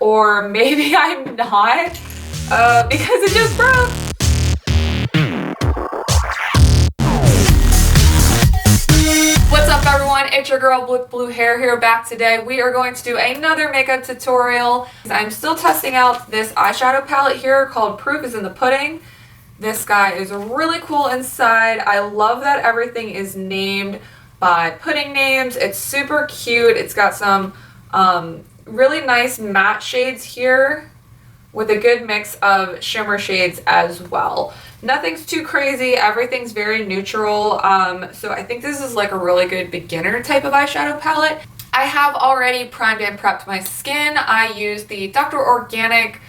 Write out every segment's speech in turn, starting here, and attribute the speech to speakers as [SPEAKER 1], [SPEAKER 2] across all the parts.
[SPEAKER 1] or maybe I'm not, because it just broke. What's up everyone, it's your girl with blue hair here back today. We are going to do another makeup tutorial. I'm still testing out this eyeshadow palette here called Proof is in the Pudding. This guy is really cool inside. I love that everything is named by pudding names. It's super cute. It's got some really nice matte shades here with a good mix of shimmer shades as well. Nothing's too crazy. Everything's very neutral. So I think this is like a really good beginner type of eyeshadow palette. I have already primed and prepped my skin. I use the Dr. Organic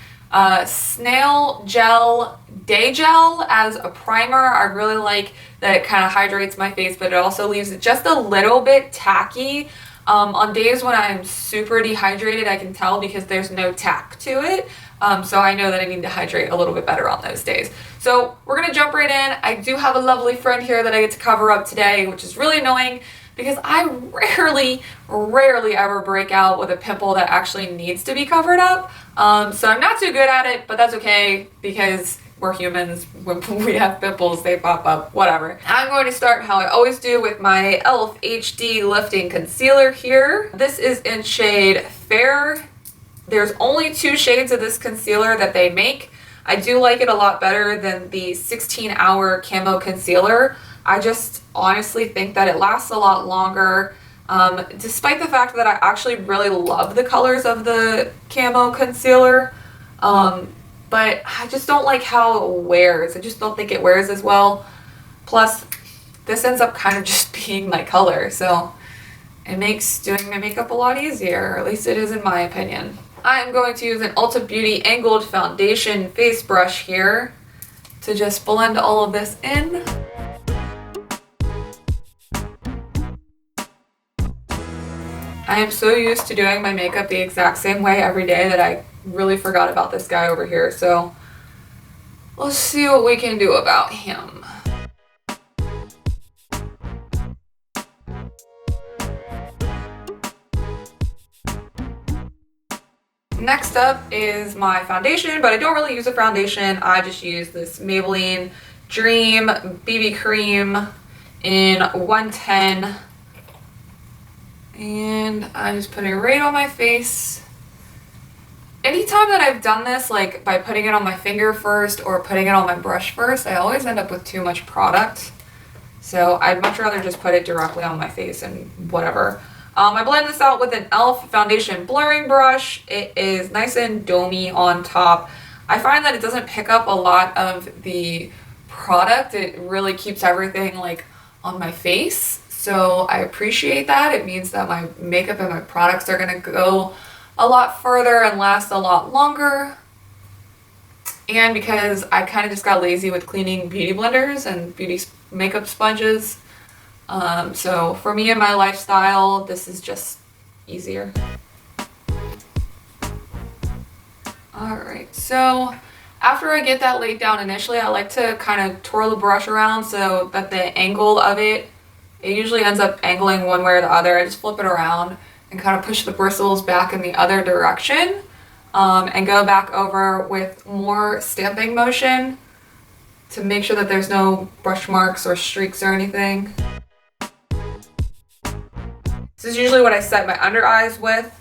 [SPEAKER 1] Snail Gel Day Gel as a primer. I really like that it kind of hydrates my face, but it also leaves it just a little bit tacky. On days when I'm super dehydrated, I can tell because there's no tack to it. So I know that I need to hydrate a little bit better on those days. So we're going to jump right in. I do have a lovely friend here that I get to cover up today, which is really annoying because I rarely ever break out with a pimple that actually needs to be covered up. So I'm not too good at it, but that's okay because we're humans. When we have pimples, they pop up, whatever. I'm going to start how I always do with my E.L.F. HD Lifting Concealer here. This is in shade Fair. There's only 2 shades of this concealer that they make. I do like it a lot better than the 16-hour camo concealer. I just honestly think that it lasts a lot longer, despite the fact that I actually really love the colors of the camo concealer. But I just don't like how it wears. I just don't think it wears as well. Plus, this ends up kind of just being my color, so it makes doing my makeup a lot easier, or at least it is in my opinion. I am going to use an Ulta Beauty Angled Foundation face brush here to just blend all of this in. I am so used to doing my makeup the exact same way every day that I really forgot about this guy over here, so let's see what we can do about him. Next up is my foundation, but I don't really use a foundation. I just use this Maybelline Dream BB Cream in 110. And I just put it right on my face. Anytime that I've done this, like by putting it on my finger first or putting it on my brush first, I always end up with too much product. So I'd much rather just put it directly on my face and whatever. I blend this out with an E.L.F. foundation blurring brush. It is nice and domey on top. I find that it doesn't pick up a lot of the product. It really keeps everything like on my face. So I appreciate that. It means that my makeup and my products are going to go a lot further and last a lot longer. And because I kind of just got lazy with cleaning beauty blenders and beauty makeup sponges. So for me and my lifestyle, this is just easier. Alright, so after I get that laid down initially, I like to kind of twirl the brush around so that the angle of it usually ends up angling one way or the other. I just flip it around and kind of push the bristles back in the other direction, and go back over with more stamping motion to make sure that there's no brush marks or streaks or anything. This is usually what I set my under eyes with.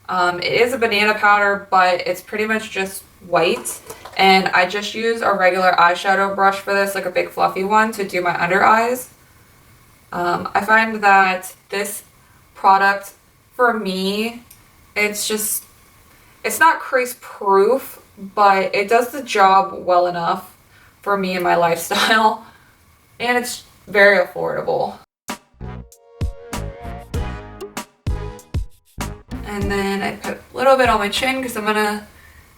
[SPEAKER 1] It is a banana powder, but it's pretty much just white. And I just use a regular eyeshadow brush for this, like a big fluffy one, to do my under eyes. I find that this product, for me, it's not crease proof, but it does the job well enough for me and my lifestyle. And it's very affordable. And then I put a little bit on my chin because I'm going to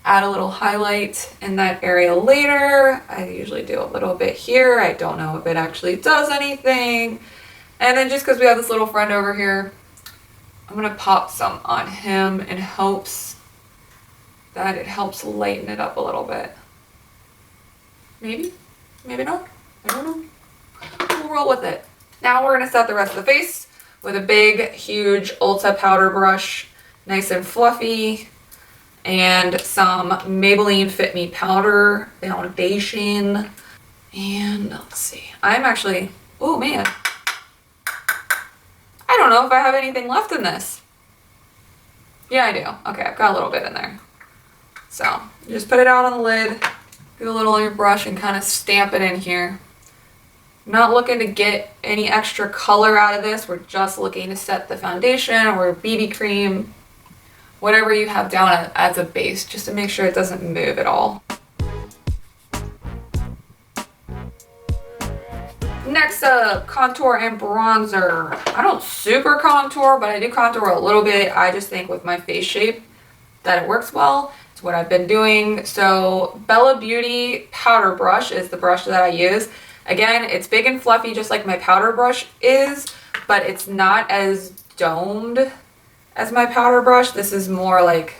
[SPEAKER 1] add a little highlight in that area later. I usually do a little bit here. I don't know if it actually does anything. And then just because we have this little friend over here, I'm going to pop some on him in hopes that it helps lighten it up a little bit. Maybe, maybe not. I don't know. We'll roll with it. Now we're going to set the rest of the face with a big, huge Ulta powder brush, nice and fluffy. and some Maybelline Fit Me powder foundation. And let's see, I'm actually, oh man, I don't know if I have anything left in this. Yeah, I do. Okay, I've got a little bit in there. So just put it out on the lid, get a little on your brush and kind of stamp it in here. I'm not looking to get any extra color out of this. We're just looking to set the foundation or BB cream, whatever you have down as a base, just to make sure it doesn't move at all. Next up, contour and bronzer. I don't super contour, but I do contour a little bit. I just think with my face shape that it works well. It's what I've been doing. So Bella Beauty powder brush is the brush that I use. Again, it's big and fluffy just like my powder brush is, but it's not as domed as my powder brush. This is more like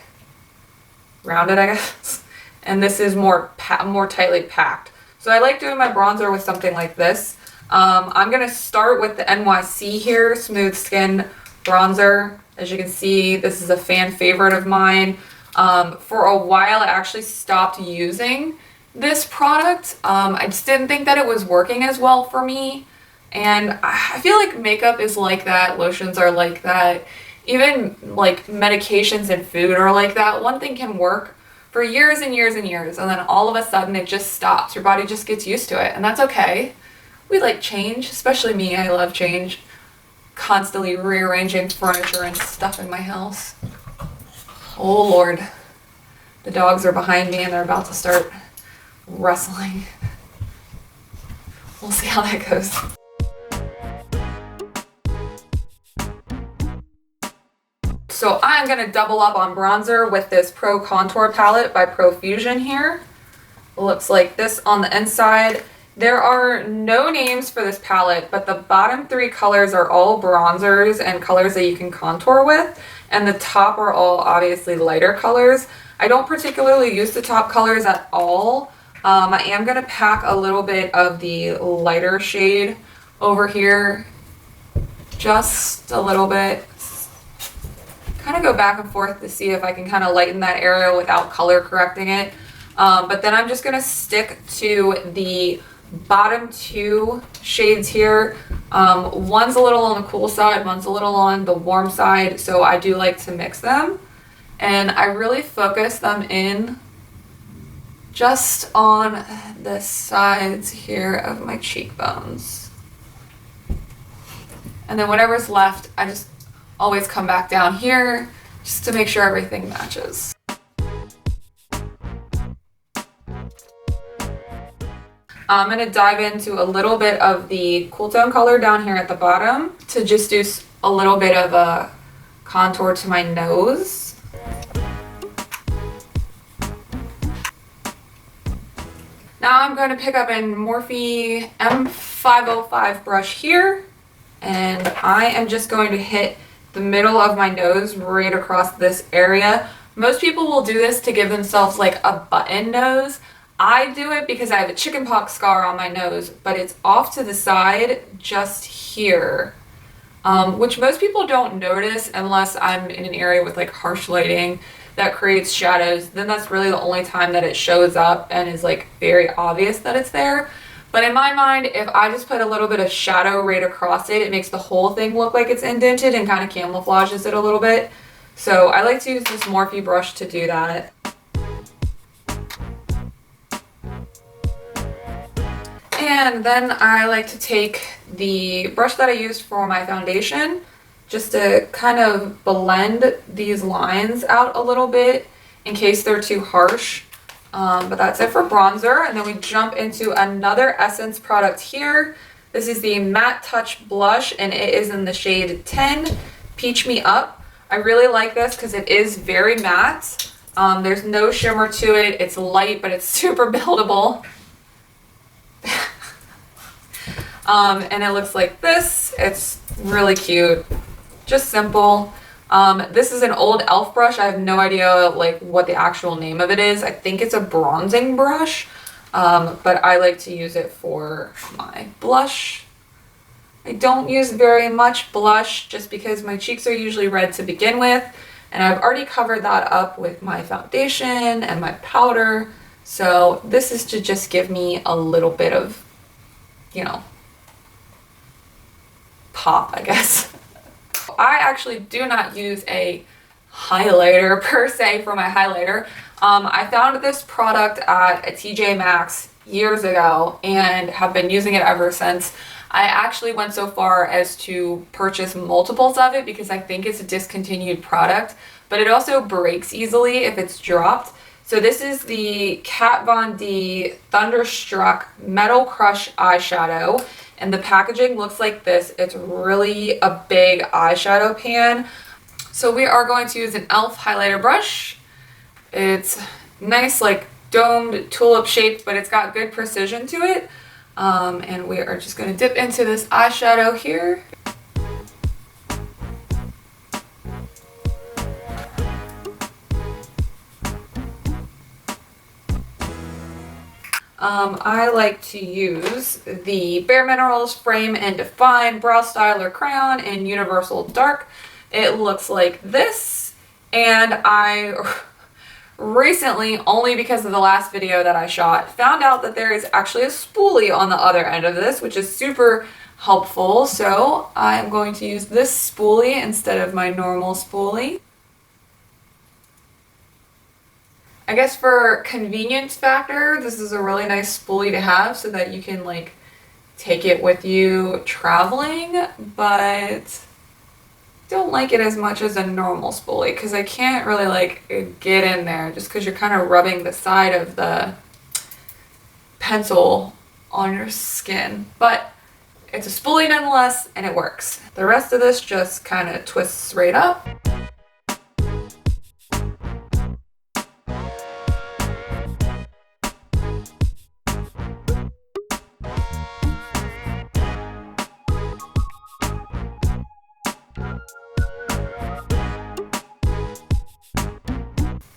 [SPEAKER 1] rounded, I guess. And this is more tightly packed. So I like doing my bronzer with something like this. I'm going to start with the NYC here, Smooth Skin Bronzer. As you can see, this is a fan favorite of mine. For a while, I actually stopped using this product. I just didn't think that it was working as well for me. And I feel like makeup is like that. Lotions are like that. Even like medications and food are like that. One thing can work for years and years and years, and then all of a sudden it just stops. Your body just gets used to it, and that's okay. We like change, especially me. I love change. Constantly rearranging furniture and stuff in my house. Oh Lord. The dogs are behind me and they're about to start wrestling. We'll see how that goes. So I'm gonna double up on bronzer with this Pro Contour palette by Profusion here. It looks like this on the inside. There are no names for this palette, but the bottom three colors are all bronzers and colors that you can contour with, and the top are all obviously lighter colors. I don't particularly use the top colors at all. I am going to pack a little bit of the lighter shade over here, just a little bit. Kind of go back and forth to see if I can kind of lighten that area without color correcting it. But then I'm just going to stick to the bottom two shades here. One's a little on the cool side, one's a little on the warm side, so I do like to mix them. And I really focus them in just on the sides here of my cheekbones. And then whatever's left, I just always come back down here just to make sure everything matches. I'm going to dive into a little bit of the cool tone color down here at the bottom to just do a little bit of a contour to my nose. Now I'm going to pick up an Morphe M505 brush here, and I am just going to hit the middle of my nose right across this area. Most people will do this to give themselves like a button nose. I do it because I have a chickenpox scar on my nose, but it's off to the side just here, which most people don't notice unless I'm in an area with like harsh lighting that creates shadows. Then that's really the only time that it shows up and is like very obvious that it's there. But in my mind, if I just put a little bit of shadow right across it, it makes the whole thing look like it's indented and kind of camouflages it a little bit. So I like to use this Morphe brush to do that. And then I like to take the brush that I used for my foundation just to kind of blend these lines out a little bit in case they're too harsh. But that's it for bronzer. And then we jump into another Essence product here. This is the Matte Touch Blush, and it is in the shade 10, Peach Me Up. I really like this because it is very matte. There's no shimmer to it. It's light, but it's super buildable. And it looks like this. It's really cute. Just simple. This is an old E.L.F. brush. I have no idea like what the actual name of it is. I think it's a bronzing brush, but I like to use it for my blush. I don't use very much blush just because my cheeks are usually red to begin with. And I've already covered that up with my foundation and my powder. So this is to just give me a little bit of, you know, pop, I guess. I actually do not use a highlighter per se for my highlighter. I found this product at a TJ Maxx years ago and have been using it ever since. I actually went so far as to purchase multiples of it because I think it's a discontinued product, but it also breaks easily if it's dropped. So this is the KatVonD Thunderstruck Metal Crush Eyeshadow, and the packaging looks like this. It's really a big eyeshadow pan. So we are going to use an E.L.F. highlighter brush. It's nice, like domed tulip shaped, but it's got good precision to it. And we are just going to dip into this eyeshadow here. I like to use the Bare Minerals Frame and Define Brow Styler Crayon in Universal Dark. It looks like this, and I recently, only because of the last video that I shot, found out that there is actually a spoolie on the other end of this, which is super helpful. So I'm going to use this spoolie instead of my normal spoolie. I guess for convenience factor, this is a really nice spoolie to have so that you can like take it with you traveling, but don't like it as much as a normal spoolie because I can't really like get in there just because you're kind of rubbing the side of the pencil on your skin. But it's a spoolie nonetheless, and it works. The rest of this just kind of twists right up.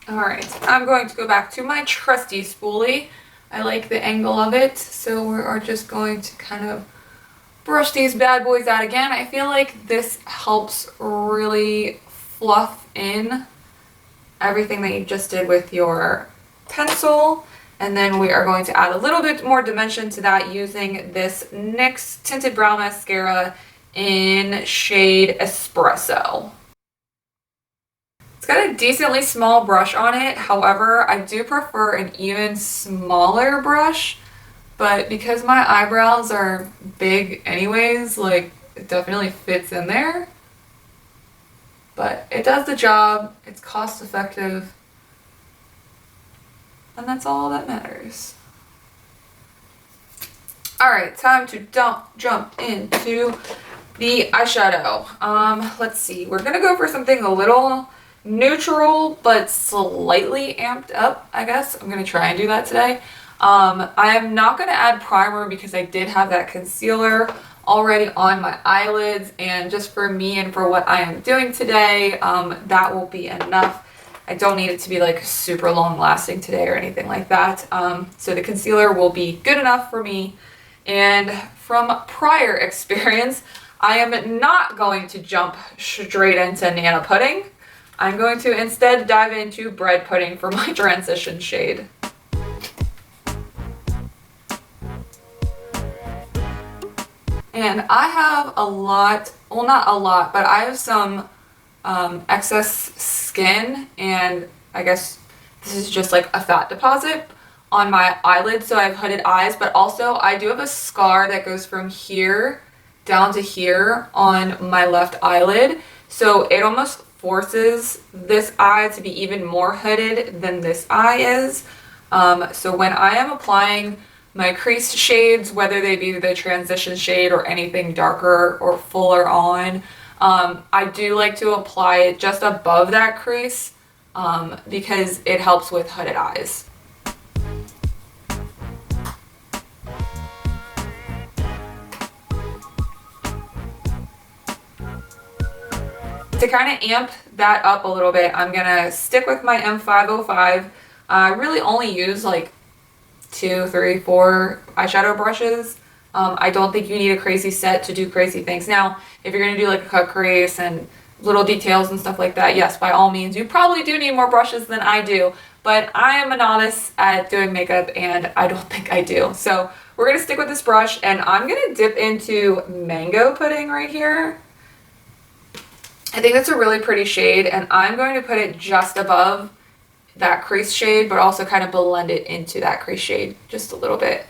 [SPEAKER 1] Alright, I'm going to go back to my trusty spoolie. I like the angle of it, so we are just going to kind of brush these bad boys out again. I feel like this helps really fluff in everything that you just did with your pencil. And then we are going to add a little bit more dimension to that using this NYX Tinted Brow Mascara in shade Espresso. It's got a decently small brush on it. However, I do prefer an even smaller brush, but because my eyebrows are big anyways, like it definitely fits in there. But it does the job, it's cost effective, and that's all that matters. Alright, time to jump into the eyeshadow. Let's see, we're gonna go for something a little neutral but slightly amped up, I guess. I'm gonna try and do that today. I am not gonna add primer because I did have that concealer already on my eyelids, and just for me and for what I am doing today, that will be enough. I don't need it to be like super long lasting today or anything like that. So the concealer will be good enough for me. And from prior experience, I am not going to jump straight into Nana Pudding. I'm going to instead dive into Bread Pudding for my transition shade. And I have a lot, well not a lot, but I have some excess skin, and I guess this is just like a fat deposit on my eyelid, so I have hooded eyes, but also I do have a scar that goes from here down to here on my left eyelid, so it almost forces this eye to be even more hooded than this eye is. So when I am applying my crease shades, whether they be the transition shade or anything darker or fuller on, I do like to apply it just above that crease because it helps with hooded eyes. To kind of amp that up a little bit, I'm gonna stick with my M505. I really only use like 2, 3, 4 eyeshadow brushes. I don't think you need a crazy set to do crazy things. Now, if you're gonna do like a cut crease and little details and stuff like that, yes, by all means. You probably do need more brushes than I do, but I am a novice at doing makeup and I don't think I do. So we're gonna stick with this brush and I'm gonna dip into Mango Pudding right here. I think that's a really pretty shade and I'm going to put it just above that crease shade, but also kind of blend it into that crease shade just a little bit.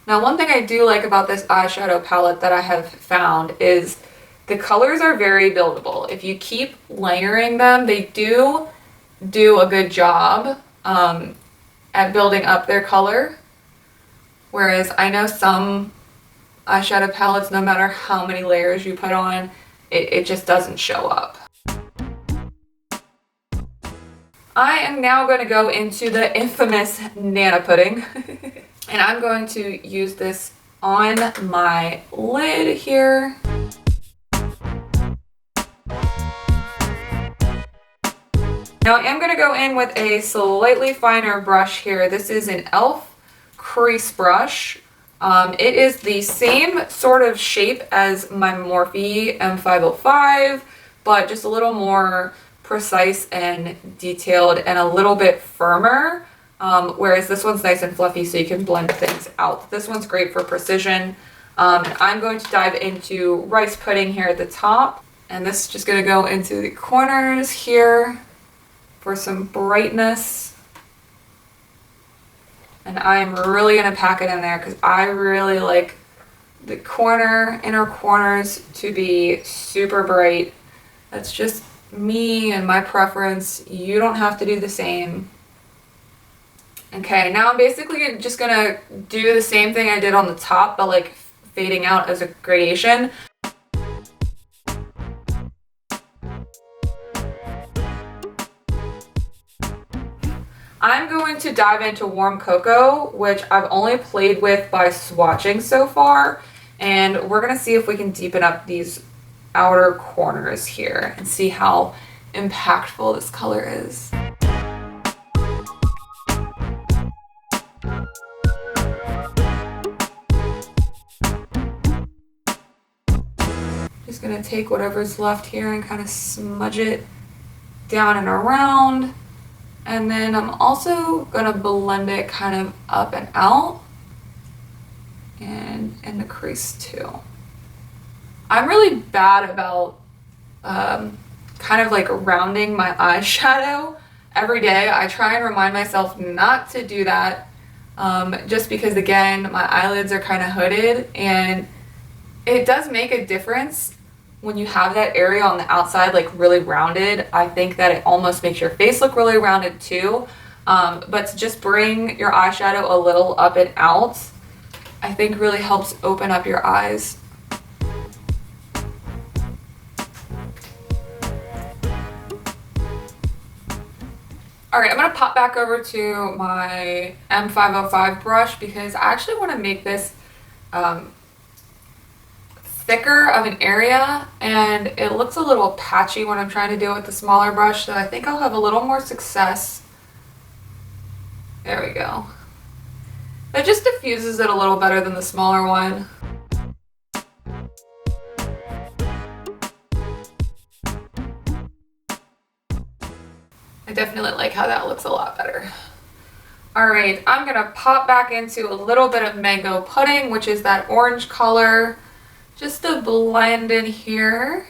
[SPEAKER 1] Now, one thing I do like about this eyeshadow palette that I have found is the colors are very buildable. If you keep layering them, they do a good job at building up their color. Whereas I know some eyeshadow palettes, no matter how many layers you put on, it just doesn't show up. I am now going to go into the infamous Nana Pudding. And I'm going to use this on my lid here. Now I am going to go in with a slightly finer brush here. This is an E.L.F. Crease Brush. It is the same sort of shape as my Morphe M505, but just a little more precise and detailed and a little bit firmer. Whereas this one's nice and fluffy so you can blend things out. This one's great for precision. And I'm going to dive into Rice Pudding here at the top. And this is just going to go into the corners here for some brightness. And I'm really going to pack it in there because I really like the inner corners to be super bright. That's just me and my preference. You don't have to do the same. Okay, now I'm basically just gonna do the same thing I did on the top, but like fading out as a gradation. I'm going to dive into Warm Cocoa, which I've only played with by swatching so far, and we're gonna see if we can deepen up these outer corners here and see how impactful this color is. Just gonna take whatever's left here and kind of smudge it down and around. And then I'm also gonna blend it kind of up and out and in the crease too. I'm really bad about kind of like rounding my eyeshadow every day. I try and remind myself not to do that just because, again, my eyelids are kind of hooded and it does make a difference when you have that area on the outside like really rounded. I think that it almost makes your face look really rounded too. But to just bring your eyeshadow a little up and out, I think really helps open up your eyes. All right, I'm gonna pop back over to my M505 brush because I actually wanna make this thicker of an area and it looks a little patchy when I'm trying to do it with the smaller brush, so I think I'll have a little more success. There we go. It just diffuses it a little better than the smaller one. I definitely like how that looks a lot better. All right, I'm gonna pop back into a little bit of Mango Pudding, which is that orange color, just to blend in here.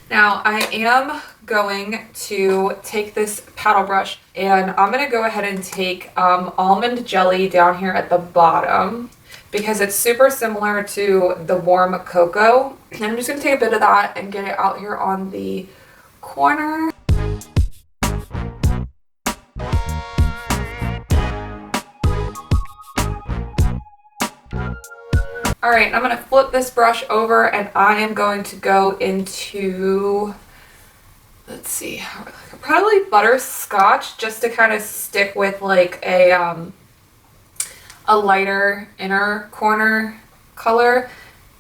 [SPEAKER 1] Now I am going to take this paddle brush and I'm gonna go ahead and take almond jelly down here at the bottom because it's super similar to the Warm Cocoa. And I'm just gonna take a bit of that and get it out here on the corner. All right, I'm gonna flip this brush over and I am going to go into, let's see, probably butterscotch, just to kind of stick with like a lighter inner corner color.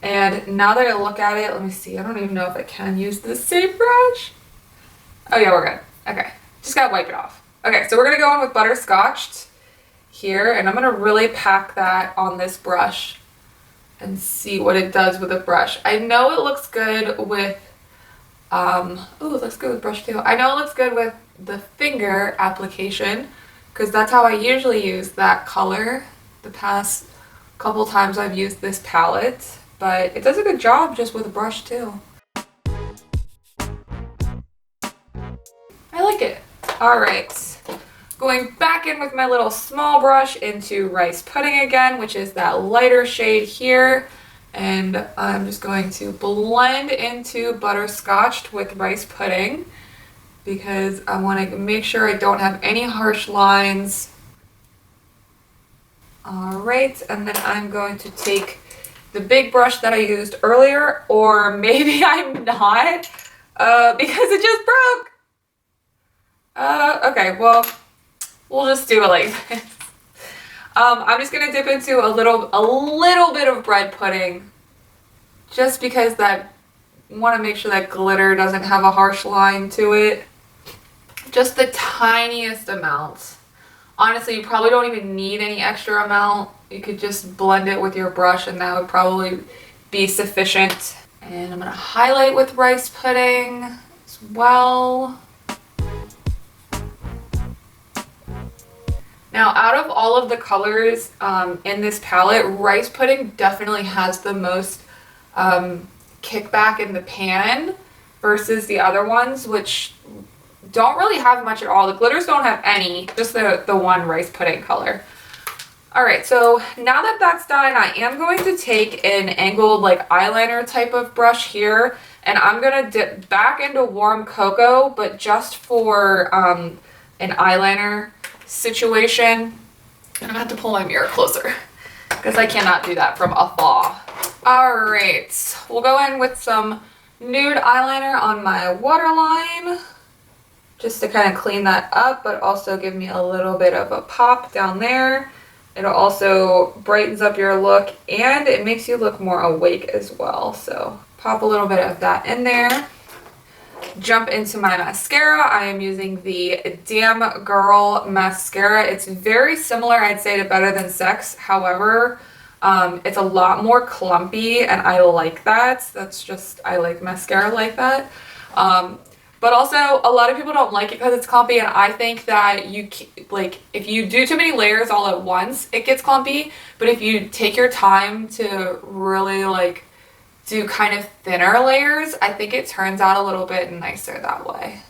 [SPEAKER 1] And now that I look at it, let me see, I don't even know if I can use the same brush. Oh yeah, we're good. Okay, just gotta wipe it off. Okay, so we're gonna go in with butterscotch here, and I'm gonna really pack that on this brush and see what it does with a brush. I know it looks good with, oh, it looks good with brush too. I know it looks good with the finger application because that's how I usually use that color the past couple times I've used this palette, but it does a good job just with a brush too. I like it. All right. Going back in with my little small brush into Rice Pudding again, which is that lighter shade here. And I'm just going to blend into Butterscotched with Rice Pudding because I want to make sure I don't have any harsh lines. All right, and then I'm going to take the big brush that I used earlier, or maybe I'm not, because it just broke. Okay, well, we'll just do it like this. I'm just gonna dip into a little bit of bread pudding, just because that want to make sure that glitter doesn't have a harsh line to it. Just the tiniest amount. Honestly, you probably don't even need any extra amount. You could just blend it with your brush and that would probably be sufficient. And I'm gonna highlight with Rice Pudding as well. Now, out of all of the colors in this palette, Rice Pudding definitely has the most kickback in the pan versus the other ones, which don't really have much at all. The glitters don't have any, just the one Rice Pudding color. All right, so now that that's done, I am going to take an angled like eyeliner type of brush here, and I'm gonna dip back into Warm Cocoa, but just for an eyeliner situation. I'm gonna have to pull my mirror closer because I cannot do that from afar. All right, we'll go in with some nude eyeliner on my waterline just to kind of clean that up, but also give me a little bit of a pop down there. It also brightens up your look and it makes you look more awake as well. So pop a little bit of that in there. Jump into my mascara. I am using the Damn Girl mascara. It's very similar, I'd say, to Better Than Sex. However, it's a lot more clumpy and I like that. That's just, I like mascara like that. But also, a lot of people don't like it because it's clumpy, and I think that if you do too many layers all at once, it gets clumpy. But if you take your time to really do kind of thinner layers, I think it turns out a little bit nicer that way.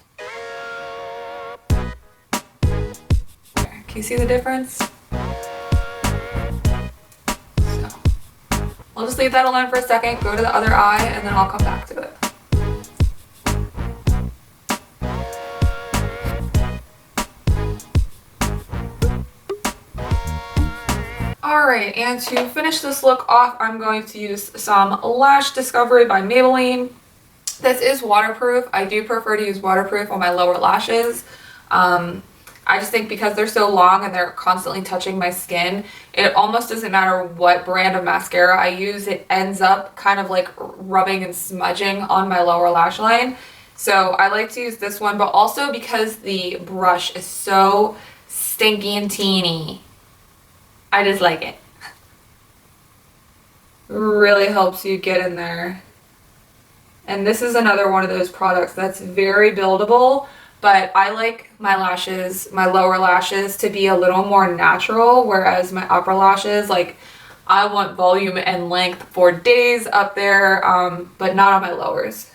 [SPEAKER 1] Can you see the difference? So, I'll just leave that alone for a second, go to the other eye, and then I'll come back to it. Alright, and to finish this look off, I'm going to use some Lash Discovery by Maybelline. This is waterproof. I do prefer to use waterproof on my lower lashes. I just think because they're so long and they're constantly touching my skin, it almost doesn't matter what brand of mascara I use, it ends up kind of like rubbing and smudging on my lower lash line. So I like to use this one, but also because the brush is so stinky and teeny, I just like it. Really helps you get in there. And this is another one of those products that's very buildable, but I like my lashes, my lower lashes, to be a little more natural, whereas my upper lashes, I want volume and length for days up there, but not on my lowers.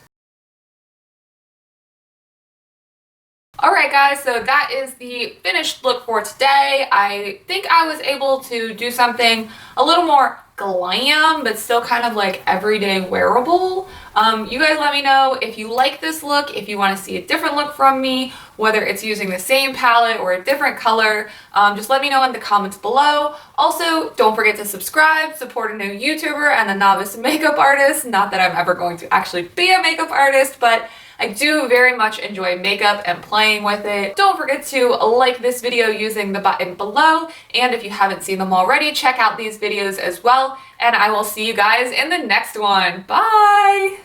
[SPEAKER 1] Alright guys, so that is the finished look for today. I think I was able to do something a little more glam, but still kind of like everyday wearable. You guys let me know if you like this look, if you want to see a different look from me, whether it's using the same palette or a different color. Just let me know in the comments below. Also, don't forget to subscribe, support a new YouTuber and a novice makeup artist. Not that I'm ever going to actually be a makeup artist, but I do very much enjoy makeup and playing with it. Don't forget to like this video using the button below, and if you haven't seen them already, check out these videos as well, and I will see you guys in the next one. Bye!